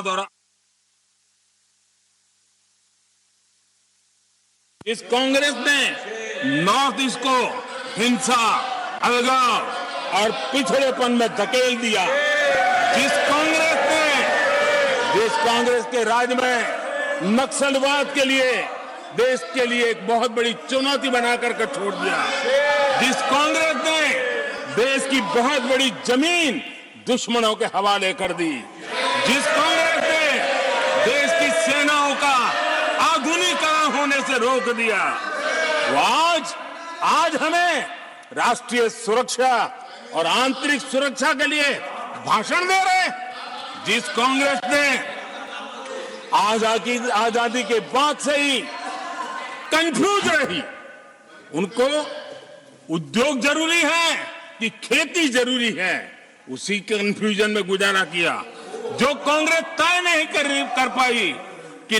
आतंकवाद और इस कांग्रेस ने नॉर्थ ईस्ट को हिंसा, अलगाव और पिछड़ेपन में धकेल दिया। जिस कांग्रेस के राज में नक्सलवाद के लिए देश के लिए एक बहुत बड़ी चुनौती बनाकर के छोड़ दिया, जिस कांग्रेस ने देश की बहुत बड़ी जमीन दुश्मनों के हवाले कर दी, जिस कांग्रेस ने देश की सेनाओं का आधुनिकीकरण होने से रोक दिया, वो आज हमें राष्ट्रीय सुरक्षा और आंतरिक सुरक्षा के लिए भाषण दे रहे हैं। जिस कांग्रेस ने आजादी के बाद से ही कंफ्यूज रही, उनको उद्योग जरूरी है कि खेती जरूरी है, उसी कंफ्यूजन में गुजारा किया। जो कांग्रेस तय नहीं कर पाई कि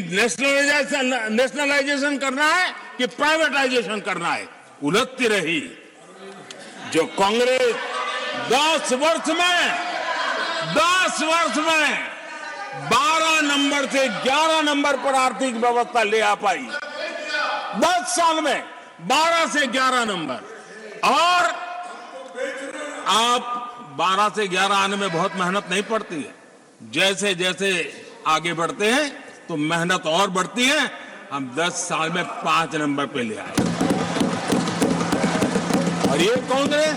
नेशनलाइजेशन करना है कि प्राइवेटाइजेशन करना है, उलझती रही। जो कांग्रेस 10 वर्ष में 12 नंबर से 11 नंबर पर आर्थिक व्यवस्था ले आ पाई, 10 साल में 12 से 11 नंबर। और आप 12 से 11 आने में बहुत मेहनत नहीं पड़ती है, जैसे जैसे आगे बढ़ते हैं तो मेहनत और बढ़ती है। हम 10 साल में 5 नंबर पे ले आए। और ये कांग्रेस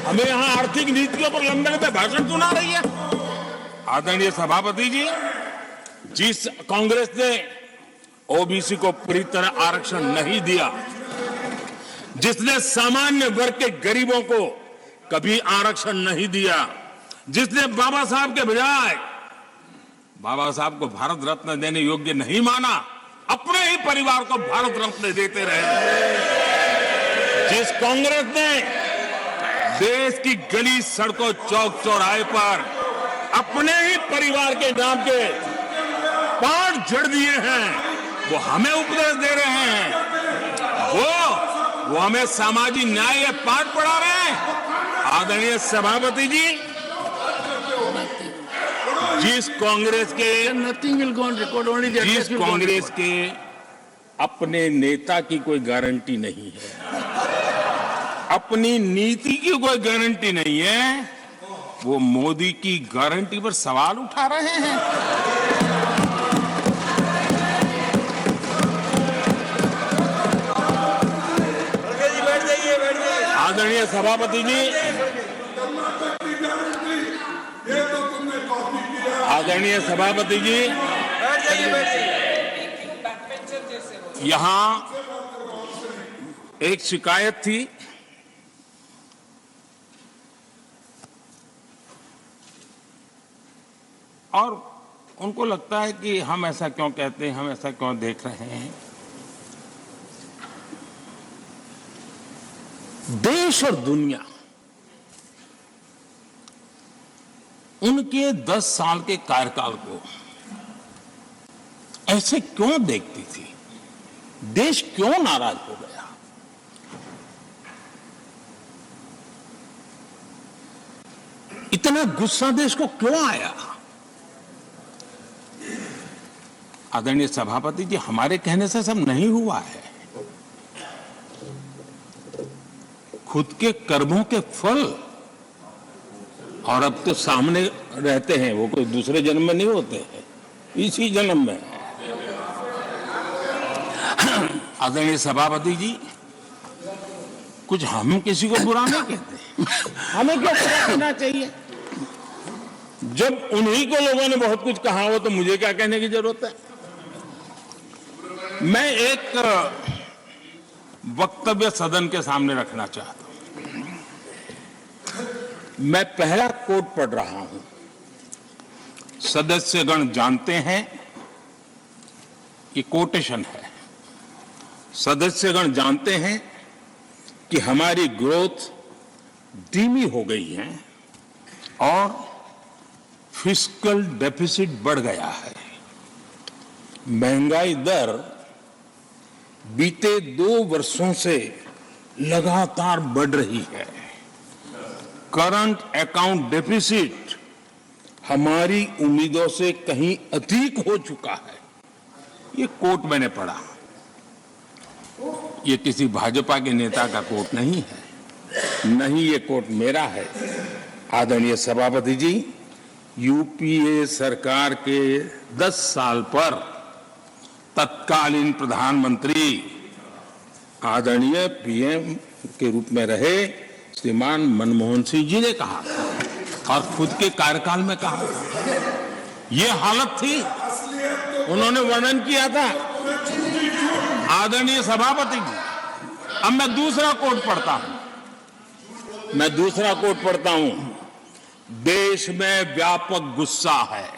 हमें यहां आर्थिक नीतियों पर लंबे लंबे भाषण सुना रही है। आदरणीय सभापति जी, जिस कांग्रेस ने ओबीसी को पूरी तरह आरक्षण नहीं दिया, जिसने सामान्य वर्ग के गरीबों को कभी आरक्षण नहीं दिया, जिसने बाबा साहब के बजाय बाबा साहब को भारत रत्न देने योग्य नहीं माना, अपने ही परिवार को भारत रत्न देते रहे, जिस कांग्रेस ने देश की गली सड़कों चौक चौराहे पर अपने ही परिवार के नाम के पाठ जड़ दिए हैं, वो हमें उपदेश दे रहे हैं, वो हमें सामाजिक न्याय के पाठ पढ़ा रहे हैं। आदरणीय सभापति जी, जिस कांग्रेस के अपने नेता की कोई गारंटी नहीं है, अपनी नीति की कोई गारंटी नहीं है, वो मोदी की गारंटी पर सवाल उठा रहे हैं। आदरणीय सभापति जी, आदरणीय सभापति जी, यहां एक शिकायत थी और उनको लगता है कि हम ऐसा क्यों कहते हैं, हम ऐसा क्यों देख रहे हैं। देश और दुनिया उनके 10 साल के कार्यकाल को ऐसे क्यों देखती थी? देश क्यों नाराज हो गया? इतना गुस्सा देश को क्यों आया? आदरणीय सभापति जी, हमारे कहने से सब नहीं हुआ है। खुद के कर्मों के फल और अब तो सामने रहते हैं, वो कोई दूसरे जन्म में नहीं होते हैं, इसी जन्म में। आदरणीय सभापति जी, कुछ हम किसी को बुरा नहीं कहते, हमें क्या कहना चाहिए? जब उन्हीं को लोगों ने बहुत कुछ कहा हो तो मुझे क्या कहने की जरूरत है? मैं एक वक्तव्य सदन के सामने रखना चाहता हूं। मैं पहला कोट पढ़ रहा हूं। सदस्यगण जानते हैं, ये कोटेशन है, सदस्यगण जानते हैं कि हमारी ग्रोथ धीमी हो गई है और फिस्कल डेफिसिट बढ़ गया है। महंगाई दर बीते 2 वर्षों से लगातार बढ़ रही है। करंट अकाउंट डेफिसिट हमारी उम्मीदों से कहीं अधिक हो चुका है। ये कोट मैंने पढ़ा, ये किसी भाजपा के नेता का कोट नहीं है, नहीं ये कोट मेरा है। आदरणीय सभापति जी, यूपीए सरकार के 10 साल पर तत्कालीन प्रधानमंत्री आदरणीय पीएम के रूप में रहे श्रीमान मनमोहन सिंह जी ने कहा और खुद के कार्यकाल में कहा, ये हालत थी, उन्होंने वर्णन किया था। आदरणीय सभापति जी, अब मैं दूसरा कोट पढ़ता हूं, देश में व्यापक गुस्सा है,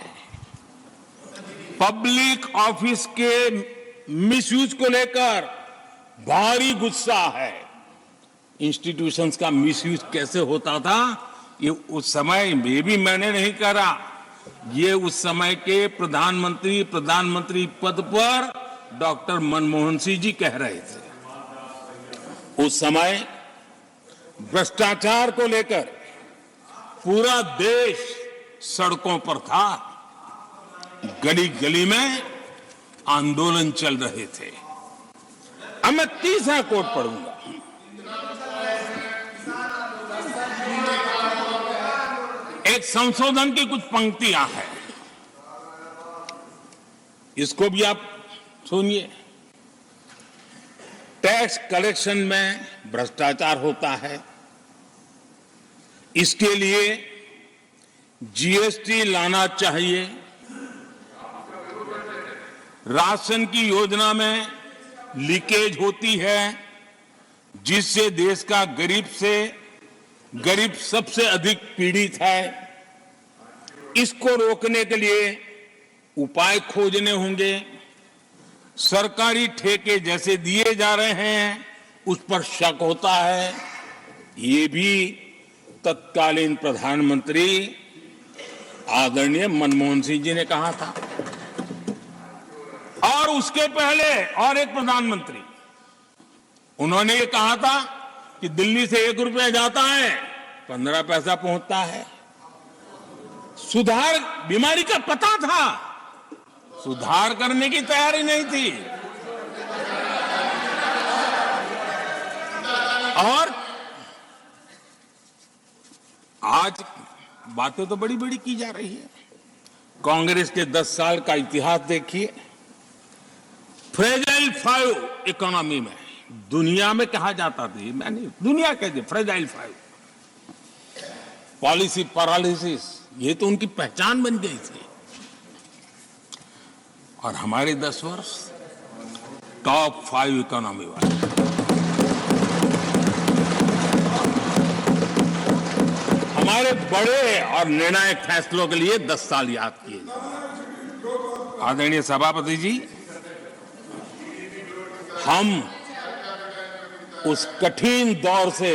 पब्लिक ऑफिस के मिसयूज को लेकर भारी गुस्सा है। इंस्टीट्यूशंस का मिसयूज कैसे होता था, ये उस समय में भी मैंने नहीं करा, ये उस समय के प्रधानमंत्री पद पर डॉक्टर मनमोहन सिंह जी कह रहे थे। उस समय भ्रष्टाचार को लेकर पूरा देश सड़कों पर था, गली गली में आंदोलन चल रहे थे। अब मैं तीसरा कोट पढ़ूंगा। एक संशोधन की कुछ पंक्तियां हैं, इसको भी आप सुनिए। टैक्स कलेक्शन में भ्रष्टाचार होता है, इसके लिए जीएसटी लाना चाहिए। राशन की योजना में लीकेज होती है, जिससे देश का गरीब सबसे अधिक पीड़ित है। इसको रोकने के लिए उपाय खोजने होंगे। सरकारी ठेके जैसे दिए जा रहे हैं, उस पर शक होता है। ये भी तत्कालीन प्रधानमंत्री आदरणीय मनमोहन सिंह जी ने कहा था। और उसके पहले और एक प्रधानमंत्री, उन्होंने ये कहा था कि दिल्ली से 1 रुपया जाता है 15 पैसा पहुंचता है। सुधार, बीमारी का पता था, सुधार करने की तैयारी नहीं थी। और आज बातें तो बड़ी बड़ी की जा रही है। कांग्रेस के 10 साल का इतिहास देखिए। फ्रेजाइल 5 इकोनॉमी में दुनिया में कहा जाता था, मैं नहीं, दुनिया कहती फ्रेजाइल 5, पॉलिसी पैरालिसिस, ये तो उनकी पहचान बन गई थी। और हमारे 10 वर्ष टॉप 5 इकोनॉमी वाले। हमारे बड़े और निर्णायक फैसलों के लिए 10 साल याद किए जाए। आदरणीय सभापति जी, हम उस कठिन दौर से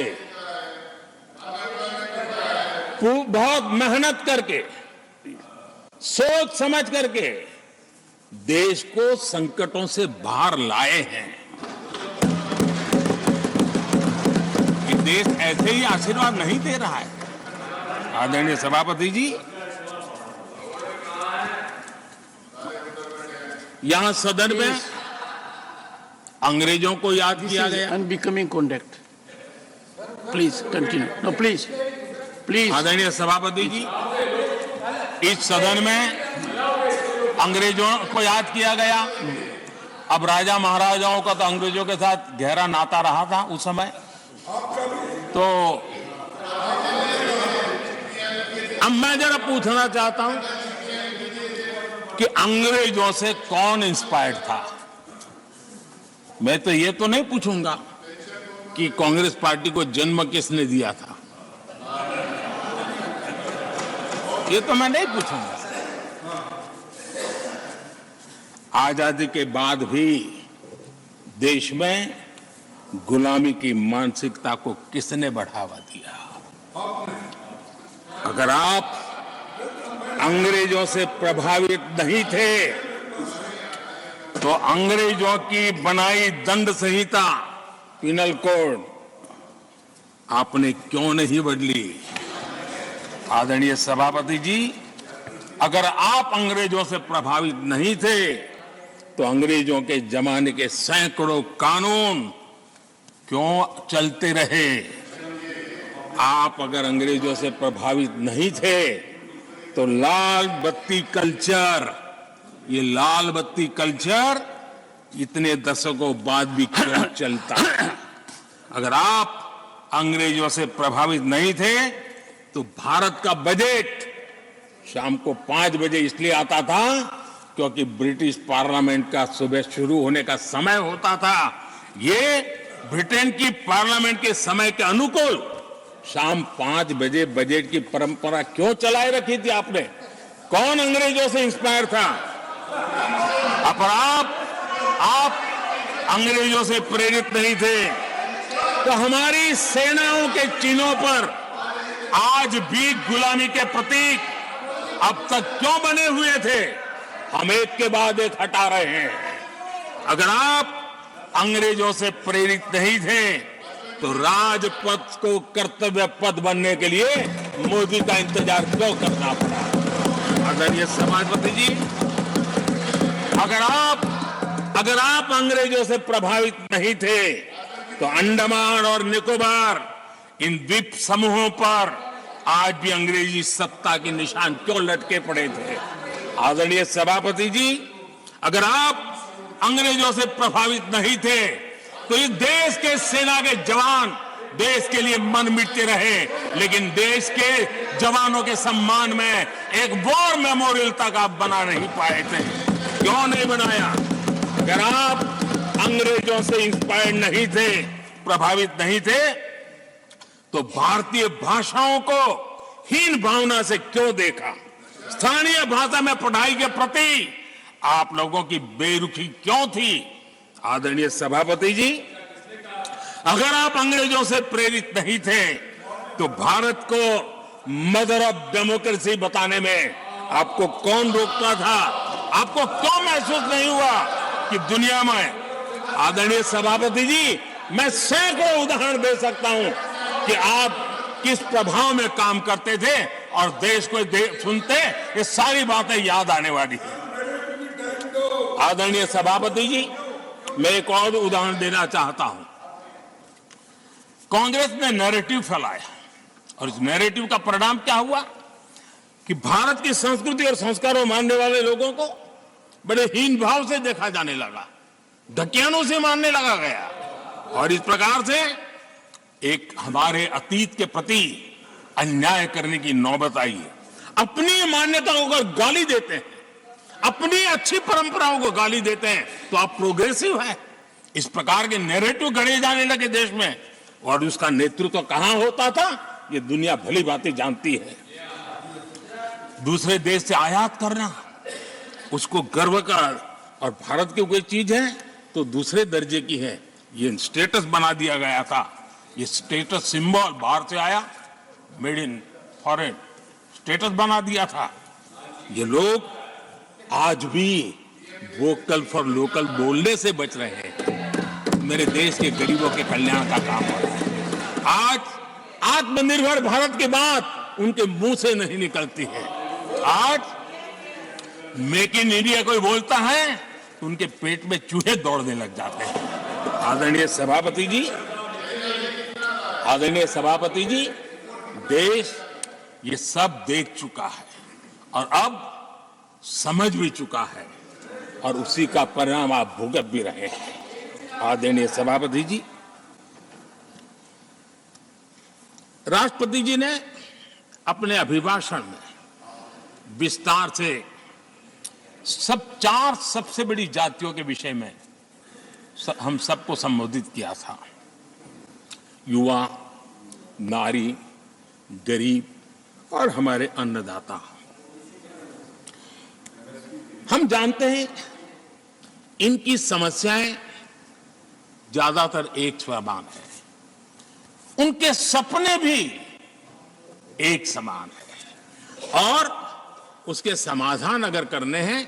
बहुत मेहनत करके, सोच समझ करके देश को संकटों से बाहर लाए हैं। ये देश ऐसे ही आशीर्वाद नहीं दे रहा है। आदरणीय सभापति जी, यहां सदन में अंग्रेजों को याद किया गया। Unbecoming conduct, please continue. No please please. आदरणीय सभापति जी, इस सदन में अंग्रेजों को याद किया गया। अब राजा महाराजाओं का तो अंग्रेजों के साथ गहरा नाता रहा था उस समय, तो अब मैं जरा पूछना चाहता हूं कि अंग्रेजों से कौन इंस्पायर्ड था। मैं तो ये तो नहीं पूछूंगा कि कांग्रेस पार्टी को जन्म किसने दिया था, ये तो मैं नहीं पूछूंगा। आजादी के बाद भी देश में गुलामी की मानसिकता को किसने बढ़ावा दिया? अगर आप अंग्रेजों से प्रभावित नहीं थे तो अंग्रेजों की बनाई दंड संहिता, पिनल कोड, आपने क्यों नहीं बदली? आदरणीय सभापति जी, अगर आप अंग्रेजों से प्रभावित नहीं थे तो अंग्रेजों के जमाने के सैकड़ों कानून क्यों चलते रहे? आप अगर अंग्रेजों से प्रभावित नहीं थे तो लाल बत्ती कल्चर, ये लाल बत्ती कल्चर इतने दशकों बाद भी क्यों चलता? अगर आप अंग्रेजों से प्रभावित नहीं थे तो भारत का बजट शाम को 5 बजे इसलिए आता था क्योंकि ब्रिटिश पार्लियामेंट का सुबह शुरू होने का समय होता था। ये ब्रिटेन की पार्लियामेंट के समय के अनुकूल शाम 5 बजे बजट की परंपरा क्यों चलाए रखी थी आपने? कौन अंग्रेजों से इंस्पायर था? पर आप अंग्रेजों से प्रेरित नहीं थे तो हमारी सेनाओं के चिन्हों पर आज भी गुलामी के प्रतीक अब तक क्यों बने हुए थे? हम एक के बाद एक हटा रहे हैं। अगर आप अंग्रेजों से प्रेरित नहीं थे तो राजपथ को कर्तव्य पथ बनने के लिए मोदी का इंतजार क्यों करना पड़ा? आदरणीय सभापति जी, अगर आप अंग्रेजों से प्रभावित नहीं थे तो अंडमान और निकोबार इन द्वीप समूहों पर आज भी अंग्रेजी सत्ता के निशान क्यों लटके पड़े थे? आदरणीय सभापति जी, अगर आप अंग्रेजों से प्रभावित नहीं थे तो इस देश के सेना के जवान देश के लिए मन मिटते रहे, लेकिन देश के जवानों के सम्मान में एक वॉर मेमोरियल तक आप बना नहीं पाए थे। क्यों नहीं बनाया? अगर आप अंग्रेजों से इंस्पायर्ड नहीं थे, प्रभावित नहीं थे, तो भारतीय भाषाओं को हीन भावना से क्यों देखा? स्थानीय भाषा में पढ़ाई के प्रति आप लोगों की बेरुखी क्यों थी? आदरणीय सभापति जी, अगर आप अंग्रेजों से प्रेरित नहीं थे तो भारत को मदर ऑफ डेमोक्रेसी बताने में आपको कौन रोकता था? आपको क्यों महसूस नहीं हुआ कि दुनिया में? आदरणीय सभापति जी, मैं सैकड़ों उदाहरण दे सकता हूं कि आप किस प्रभाव में काम करते थे और देश को सुनते ये सारी बातें याद आने वाली है। आदरणीय सभापति जी, मैं एक और उदाहरण देना चाहता हूं। कांग्रेस ने नैरेटिव फैलाया और इस नैरेटिव का परिणाम क्या हुआ कि भारत की संस्कृति और संस्कारों मानने वाले लोगों को बड़े हीन भाव से देखा जाने लगा, ढकियानों से मानने लगा गया और इस प्रकार से एक हमारे अतीत के प्रति अन्याय करने की नौबत आई है। अपनी मान्यताओं को गाली देते हैं, अपनी अच्छी परंपराओं को गाली देते हैं तो आप प्रोग्रेसिव है। इस प्रकार के नैरेटिव गढ़े जाने लगे देश में और उसका नेतृत्व कहां होता था ये दुनिया भली भांति जानती है। दूसरे देश से आयात करना, उसको गर्व का और भारत की कोई चीज है तो दूसरे दर्जे की है, ये स्टेटस बना दिया गया था। ये स्टेटस सिंबल बाहर से आया, मेड इन फॉरेन स्टेटस बना दिया था। ये लोग आज भी वोकल फॉर लोकल बोलने से बच रहे हैं। मेरे देश के गरीबों के कल्याण का काम हो रहा है। आज आत्मनिर्भर भारत की बात उनके मुंह से नहीं निकलती है। आज मेक इन इंडिया कोई बोलता है तो उनके पेट में चूहे दौड़ने लग जाते हैं। आदरणीय सभापति जी, देश ये सब देख चुका है और अब समझ भी चुका है और उसी का परिणाम आप भुगत भी रहे हैं। आदरणीय सभापति जी, राष्ट्रपति जी ने अपने अभिभाषण में विस्तार से चार सबसे बड़ी जातियों के विषय में हम सबको संबोधित किया था। युवा, नारी, गरीब और हमारे अन्नदाता। हम जानते हैं इनकी समस्याएं ज्यादातर एक समान है, उनके सपने भी एक समान है और उसके समाधान अगर करने हैं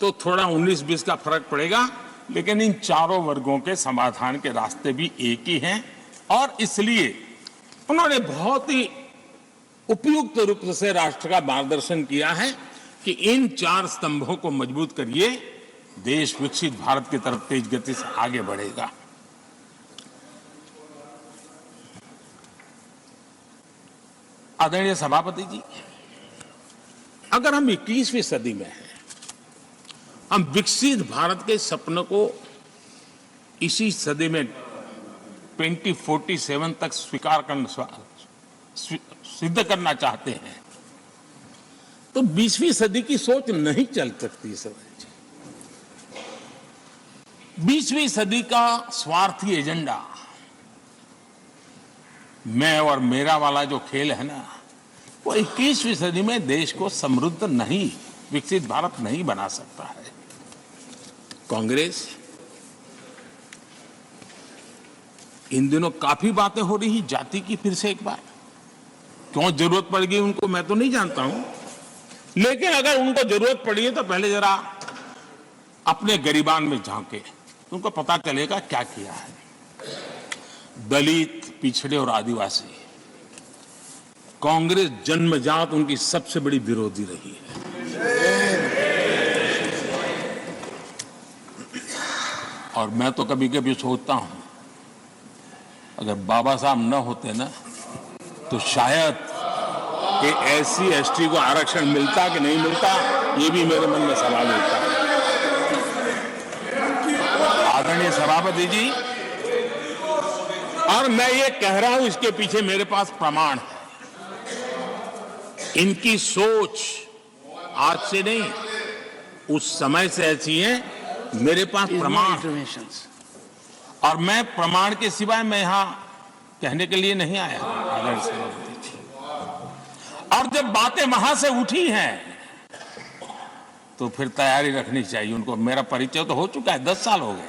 तो थोड़ा 19-20 का फर्क पड़ेगा, लेकिन इन चारों वर्गों के समाधान के रास्ते भी एक ही हैं और इसलिए उन्होंने बहुत ही उपयुक्त रूप से राष्ट्र का मार्गदर्शन किया है कि इन 4 स्तंभों को मजबूत करिए, देश विकसित भारत की तरफ तेज गति से आगे बढ़ेगा। आदरणीय सभापति जी, अगर हम 21वीं सदी में हैं, हम विकसित भारत के सपने को इसी सदी में 2047 तक सिद्ध करना चाहते हैं, तो 20वीं सदी की सोच नहीं चल सकती सर। 20वीं सदी का स्वार्थी एजेंडा, मैं और मेरा वाला जो खेल है ना, वो 21वीं सदी में देश को समृद्ध नहीं, विकसित भारत नहीं बना सकता है। कांग्रेस इन दिनों काफी बातें हो रही जाति की, फिर से एक बार क्यों जरूरत पड़ गई उनको मैं तो नहीं जानता हूं, लेकिन अगर उनको जरूरत पड़ी है तो पहले जरा अपने गरिबान में झांके, उनको पता चलेगा क्या किया है। दलित, पिछड़े और आदिवासी, कांग्रेस जन्मजात उनकी सबसे बड़ी विरोधी रही है। और मैं तो कभी कभी सोचता हूं, अगर बाबा साहब न होते ना, तो शायद कि एससी एसटी को आरक्षण मिलता कि नहीं मिलता, ये भी मेरे मन में सवाल उठता है। आदरणीय सभापति जी, और मैं ये कह रहा हूं, इसके पीछे मेरे पास प्रमाण है। इनकी सोच आज से नहीं, उस समय से ऐसी है, मेरे पास प्रमाण। और मैं प्रमाण के सिवाय मैं यहां कहने के लिए नहीं आया। आदरणीय सभापति जी, और जब बातें वहां से उठी हैं, तो फिर तैयारी रखनी चाहिए उनको। मेरा परिचय तो हो चुका है, 10 साल हो गए।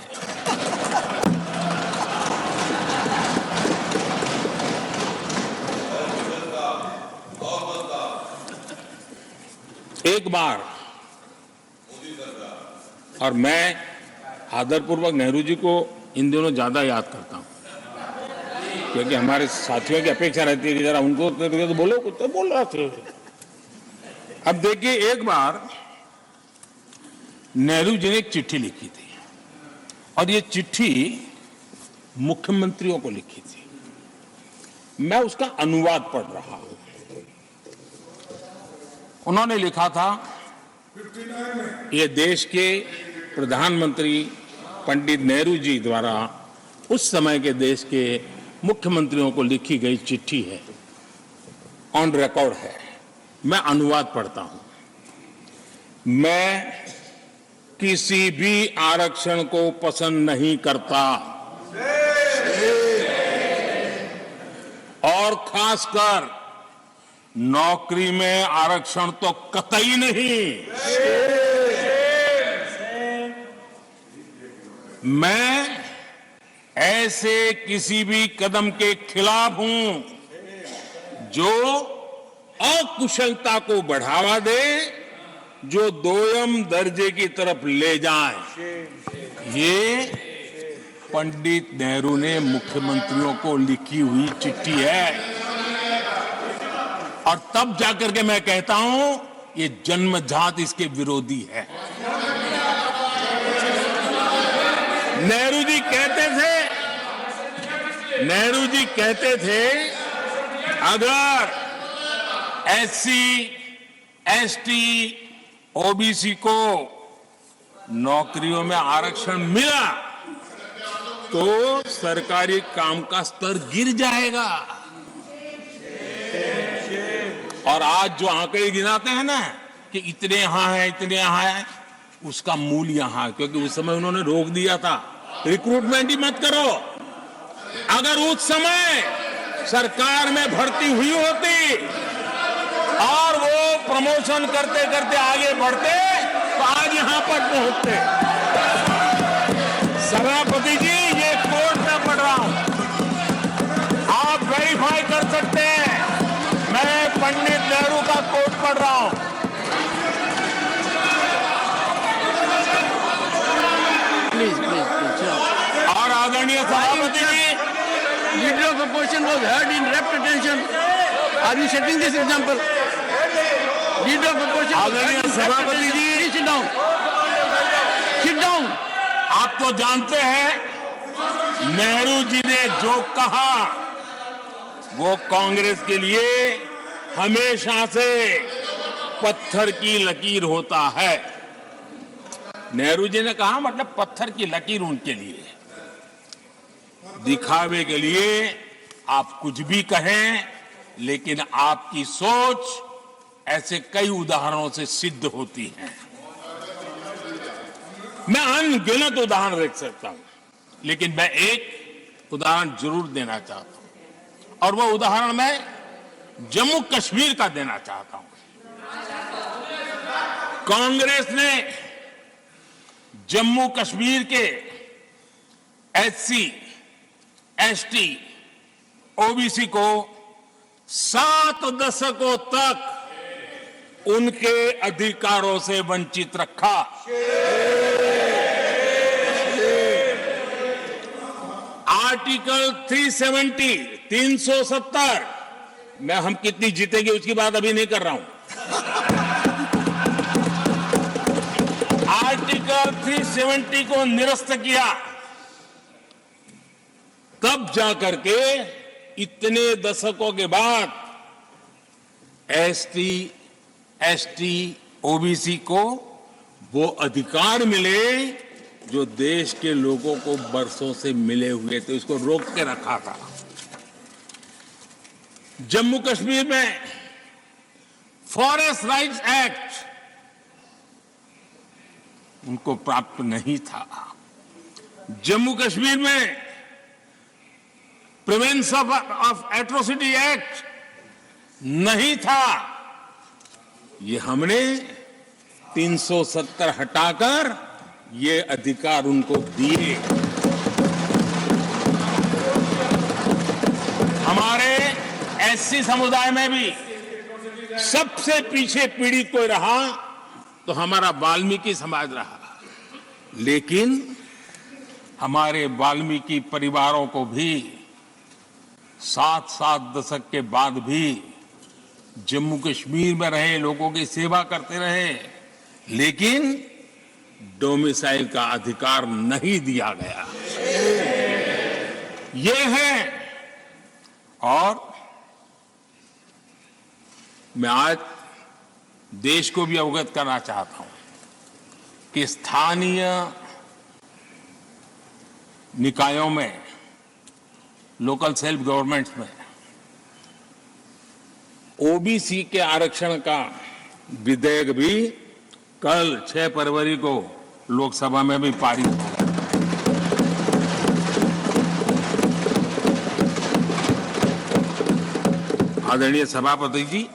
एक बार, और मैं आदरपूर्वक नेहरू जी को इन दिनों ज्यादा याद करता हूं, क्योंकि हमारे साथियों की अपेक्षा रहती है कि जरा उनको तो बोलो, कुछ तो बोल रहा थे। अब देखिए, एक बार नेहरू जी ने एक चिट्ठी लिखी थी, और ये चिट्ठी मुख्यमंत्रियों को लिखी थी। मैं उसका अनुवाद पढ़ रहा हूं। उन्होंने लिखा था, ये देश के प्रधानमंत्री पंडित नेहरू जी द्वारा उस समय के देश के मुख्यमंत्रियों को लिखी गई चिट्ठी है, ऑन रिकॉर्ड है। मैं अनुवाद पढ़ता हूं। मैं किसी भी आरक्षण को पसंद नहीं करता, और खासकर नौकरी में आरक्षण तो कतई नहीं। मैं ऐसे किसी भी कदम के खिलाफ हूं जो अकुशलता को बढ़ावा दे, जो दोयम दर्जे की तरफ ले जाए। ये पंडित नेहरू ने मुख्यमंत्रियों को लिखी हुई चिट्ठी है। और तब जाकर के मैं कहता हूं, ये जन्मजात इसके विरोधी है। नेहरू जी कहते थे, अगर एससी, एसटी, ओबीसी को नौकरियों में आरक्षण मिला तो सरकारी काम का स्तर गिर जाएगा। और आज जो आंकड़े गिनाते हैं ना कि इतने यहां है, इतने यहां है, उसका मूल यहां है, क्योंकि उस समय उन्होंने रोक दिया था, रिक्रूटमेंट ही मत करो। अगर उस समय सरकार में भर्ती हुई होती और वो प्रमोशन करते करते आगे बढ़ते, तो आज यहां पर पहुंचते। सभापति जी, ये कोर्ट में पढ़ रहा हूं, आप वेरीफाई कर सकते हैं। मैं पंडित नेहरू का कोट पढ़ रहा हूं। प्लीज। और आदरणीय सभापति जी, leader of opposition was heard in rapt attention. Are you setting this example? Leader of opposition. आदरणीय सभापति जी। Please sit down. Sit down. आप तो जानते हैं नेहरू जी ने जो कहा वो कांग्रेस के लिए हमेशा से पत्थर की लकीर होता है। नेहरू जी ने कहा मतलब पत्थर की लकीर उनके लिए। दिखावे के लिए आप कुछ भी कहें, लेकिन आपकी सोच ऐसे कई उदाहरणों से सिद्ध होती है। मैं अनगिनत उदाहरण देख सकता हूं, लेकिन मैं एक उदाहरण जरूर देना चाहता हूं, और वो उदाहरण मैं जम्मू कश्मीर का देना चाहता हूं। कांग्रेस ने जम्मू कश्मीर के एससी, एसटी, ओबीसी को 7 दशकों तक उनके अधिकारों से वंचित रखा। आर्टिकल 370 में हम कितनी जीतेंगे उसकी बात अभी नहीं कर रहा हूं। आर्टिकल 370 को निरस्त किया, तब जाकर के इतने दशकों के बाद एसटी, एसटी, ओबीसी को वो अधिकार मिले जो देश के लोगों को बरसों से मिले हुए थे। उसको रोक के रखा था। जम्मू कश्मीर में फॉरेस्ट राइट्स एक्ट उनको प्राप्त नहीं था। जम्मू कश्मीर में प्रिवेंशन ऑफ एट्रोसिटी एक्ट नहीं था। ये हमने 370 हटाकर ये अधिकार उनको दिए। हमारे एससी समुदाय में भी सबसे पीछे पीड़ित कोई रहा तो हमारा वाल्मीकि समाज रहा, लेकिन हमारे वाल्मीकि परिवारों को भी 7 दशक के बाद भी जम्मू कश्मीर में रहे लोगों की सेवा करते रहे, लेकिन डोमिसाइल का अधिकार नहीं दिया गया। ये है। और मैं आज देश को भी अवगत करना चाहता हूं कि स्थानीय निकायों में, लोकल सेल्फ गवर्नमेंट्स में ओबीसी के आरक्षण का विधेयक भी कल 6 फरवरी को लोकसभा में भी पारित हुआ। आदरणीय सभापति जी,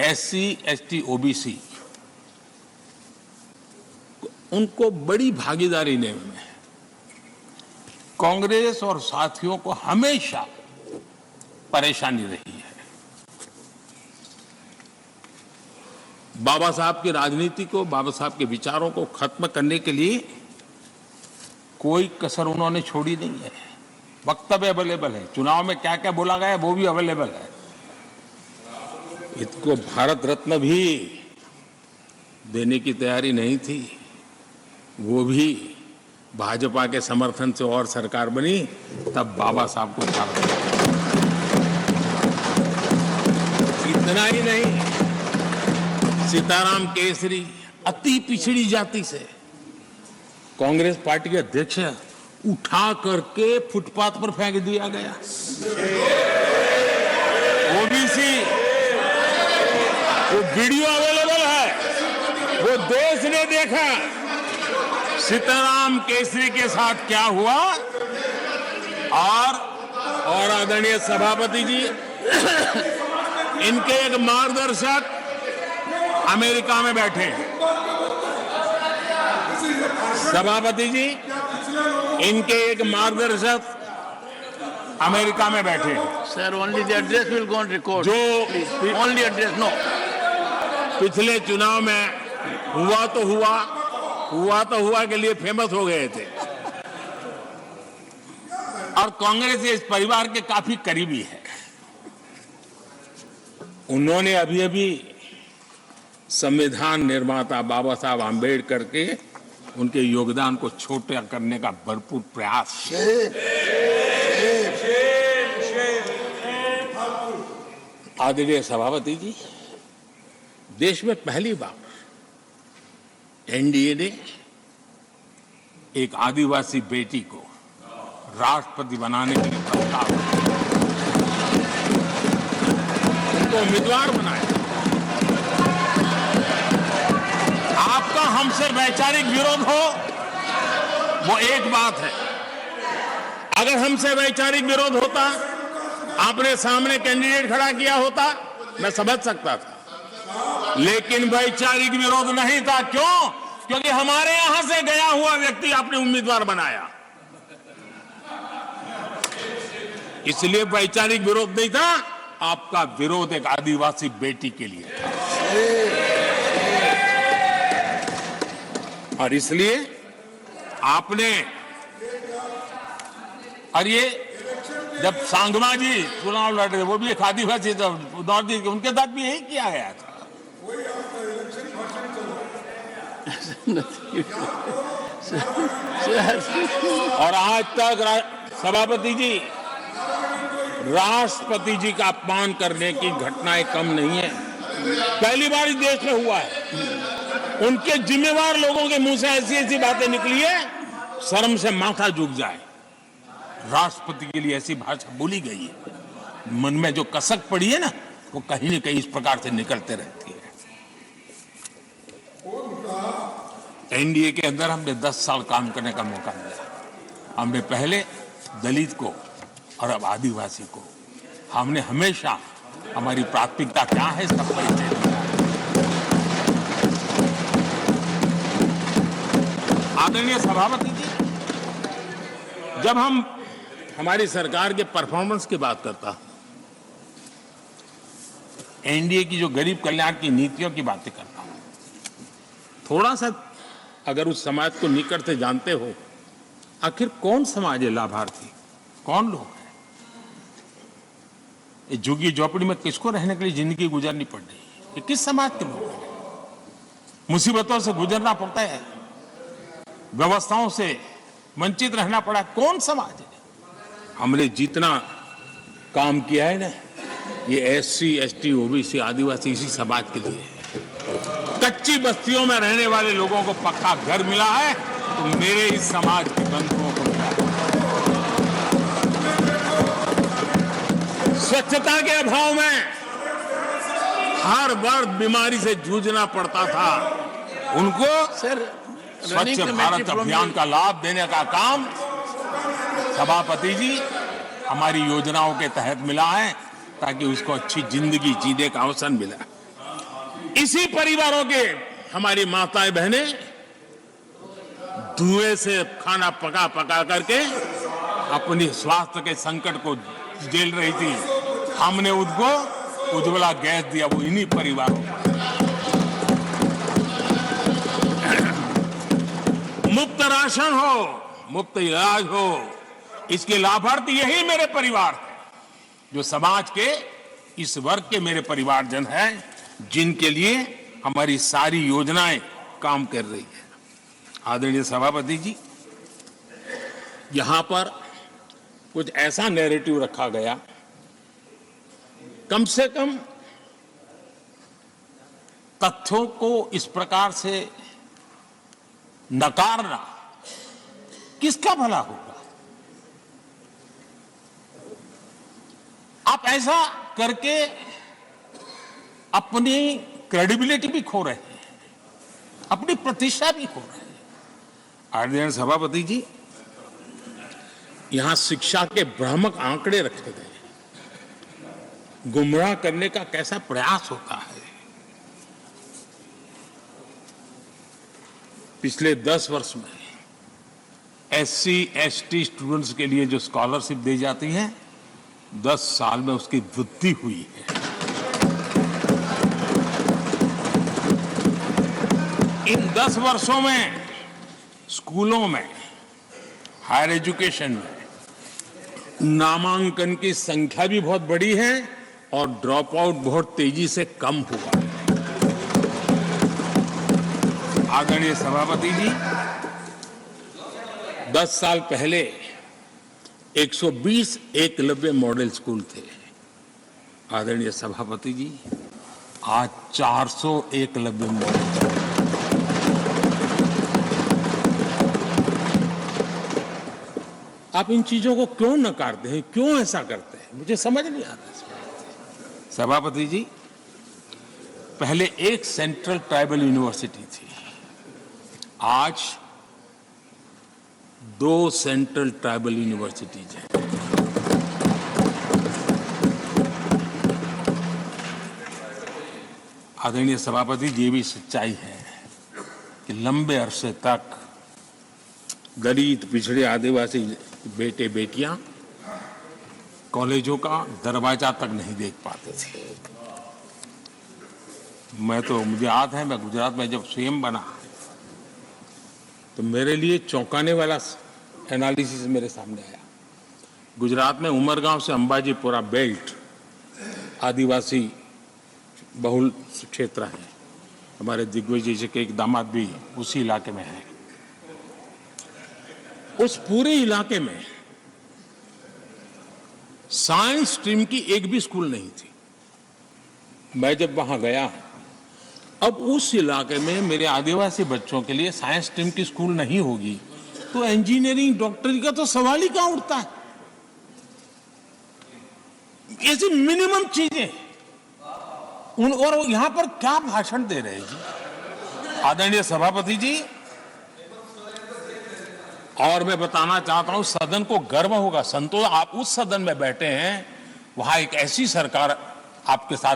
एससी, एसटी, ओबीसी उनको बड़ी भागीदारी लेने में कांग्रेस और साथियों को हमेशा परेशानी रही है। बाबा साहब की राजनीति को, बाबा साहब के विचारों को खत्म करने के लिए कोई कसर उन्होंने छोड़ी नहीं है। वक्तव्य अवेलेबल है, चुनाव में क्या क्या बोला गया वो भी अवेलेबल है। इसको भारत रत्न भी देने की तैयारी नहीं थी, वो भी भाजपा के समर्थन से और सरकार बनी, तब बाबा साहब को छाड़ दिया। इतना ही नहीं, सीताराम केसरी अति पिछड़ी जाति से कांग्रेस पार्टी के अध्यक्ष उठा करके फुटपाथ पर फेंक दिया गया। ओबीसी, वो वीडियो अवेलेबल है, वो देश ने देखा सीताराम केसरी के साथ क्या हुआ। और आदरणीय सभापति जी, इनके एक मार्गदर्शक अमेरिका में बैठे हैं। सभापति जी, इनके एक मार्गदर्शक अमेरिका में बैठे हैं। Sir, only the address will go on record. जो Please, only address, no. पिछले चुनाव में हुआ तो हुआ के लिए फेमस हो गए थे, और कांग्रेस इस परिवार के काफी करीबी है। उन्होंने अभी अभी संविधान निर्माता बाबा साहब आम्बेडकर के उनके योगदान को छोटा करने का भरपूर प्रयास आदरणीय सभापति जी, देश में पहली बार एनडीए ने एक आदिवासी बेटी को राष्ट्रपति बनाने के लिए प्रस्ताव उनको उम्मीदवार बनाया। आपका हमसे वैचारिक विरोध हो वो एक बात है, अगर हमसे वैचारिक विरोध होता, आपने सामने कैंडिडेट खड़ा किया होता, मैं समझ सकता था, लेकिन वैचारिक विरोध नहीं था। क्यों? क्योंकि हमारे यहां से गया हुआ व्यक्ति आपने उम्मीदवार बनाया, इसलिए वैचारिक विरोध नहीं था। आपका विरोध एक आदिवासी बेटी के लिए था, और इसलिए आपने, और ये जब सांगमा जी चुनाव लड़ रहे, वो भी एक आदिवासी नॉर्थ ईस्ट के, उनके साथ भी यही किया गया था। और आज तक सभापति जी, राष्ट्रपति जी का अपमान करने की घटनाएं कम नहीं है, पहली बार इस देश में हुआ है। उनके जिम्मेवार लोगों के मुंह से ऐसी ऐसी बातें निकली है, शर्म से माथा झुक जाए। राष्ट्रपति के लिए ऐसी भाषा बोली गई है, मन में जो कसक पड़ी है ना, वो कहीं न कहीं इस प्रकार से निकलते रहती है। एनडीए के अंदर हमने 10 साल काम करने का मौका मिला। हमने पहले दलित को और अब आदिवासी को, हमने हमेशा हमारी प्राथमिकता क्या है इसका परिचय दिया। आदरणीय सभापति जी, जब हम हमारी सरकार के परफॉर्मेंस की बात करता, एनडीए की जो गरीब कल्याण की नीतियों की बातें करता हूं, थोड़ा सा अगर उस समाज को निकट से जानते हो, आखिर कौन समाज है लाभार्थी, कौन लोग हैं? ये झुग्गी झोपड़ी में किसको रहने के लिए जिंदगी गुजरनी पड़ रही है? ये किस समाज के लोग हैं? मुसीबतों से गुजरना पड़ता है, व्यवस्थाओं से वंचित रहना पड़ा, कौन समाज है? हमने जितना काम किया है ना, ये एससी, एसटी, ओबीसी, आदिवासी इसी समाज के लिए है। कच्ची बस्तियों में रहने वाले लोगों को पक्का घर मिला है, तो मेरे इस समाज के बंधुओं को मिला है। स्वच्छता के अभाव में हर वर्ग बीमारी से जूझना पड़ता था, उनको स्वच्छ भारत अभियान का लाभ देने का काम सभापति जी हमारी योजनाओं के तहत मिला है, ताकि उसको अच्छी जिंदगी जीने का अवसर मिला। इसी परिवारों के हमारी माताएं बहनें धुएं से खाना पका पका करके अपनी स्वास्थ्य के संकट को झेल रही थी, हमने उनको उज्ज्वला गैस दिया, वो इन्हीं परिवारों को। मुफ्त राशन हो, मुफ्त इलाज हो, इसके लाभार्थी यही मेरे परिवार हैं, जो समाज के इस वर्ग के मेरे परिवारजन हैं, जिनके लिए हमारी सारी योजनाएं काम कर रही है। आदरणीय सभापति जी, यहां पर कुछ ऐसा नैरेटिव रखा गया, कम से कम तथ्यों को इस प्रकार से नकारना किसका भला होगा? आप ऐसा करके अपनी क्रेडिबिलिटी भी खो रहे हैं, अपनी प्रतिष्ठा भी खो रहे हैं। आदरणीय सभापति जी, यहां शिक्षा के भ्रामक आंकड़े रखे गए, गुमराह करने का कैसा प्रयास होता है। पिछले 10 वर्ष में एससी, एसटी स्टूडेंट्स के लिए जो स्कॉलरशिप दी जाती है, 10 साल में उसकी वृद्धि हुई है। इन 10 वर्षों में स्कूलों में, हायर एजुकेशन में नामांकन की संख्या भी बहुत बड़ी है और ड्रॉप आउट बहुत तेजी से कम हुआ। आदरणीय सभापति जी, 10 साल पहले 120 एकलव्य मॉडल स्कूल थे। आदरणीय सभापति जी, आज 400 एकलव्य मॉडल। आप इन चीजों को क्यों नकारते हैं, क्यों ऐसा करते हैं, मुझे समझ नहीं आता। सभापति जी, पहले एक सेंट्रल ट्राइबल यूनिवर्सिटी थी, आज 2 सेंट्रल ट्राइबल यूनिवर्सिटीज हैं। आदरणीय सभापति जी, ये भी सच्चाई है कि लंबे अरसे तक दलित, पिछड़े, आदिवासी बेटे बेटियां कॉलेजों का दरवाजा तक नहीं देख पाते थे। मुझे याद है, मैं गुजरात में जब सीएम बना तो मेरे लिए चौंकाने वाला एनालिसिस मेरे सामने आया। गुजरात में उमरगांव से अंबाजीपुरा बेल्ट आदिवासी बहुल क्षेत्र है। हमारे दिग्विजय जी के एक दामाद भी उसी इलाके में है। उस पूरे इलाके में साइंस स्ट्रीम की एक भी स्कूल नहीं थी। मैं जब वहां गया, अब उस इलाके में मेरे आदिवासी बच्चों के लिए साइंस स्ट्रीम की स्कूल नहीं होगी तो इंजीनियरिंग, डॉक्टरी का तो सवाल ही कहां उठता है। ऐसी मिनिमम चीजें और यहां पर क्या भाषण दे रहे हैं जी। आदरणीय सभापति जी, और मैं बताना चाहता हूं, सदन को गर्व होगा, संतोष, आप उस सदन में बैठे हैं, वहां एक ऐसी सरकार आपके साथ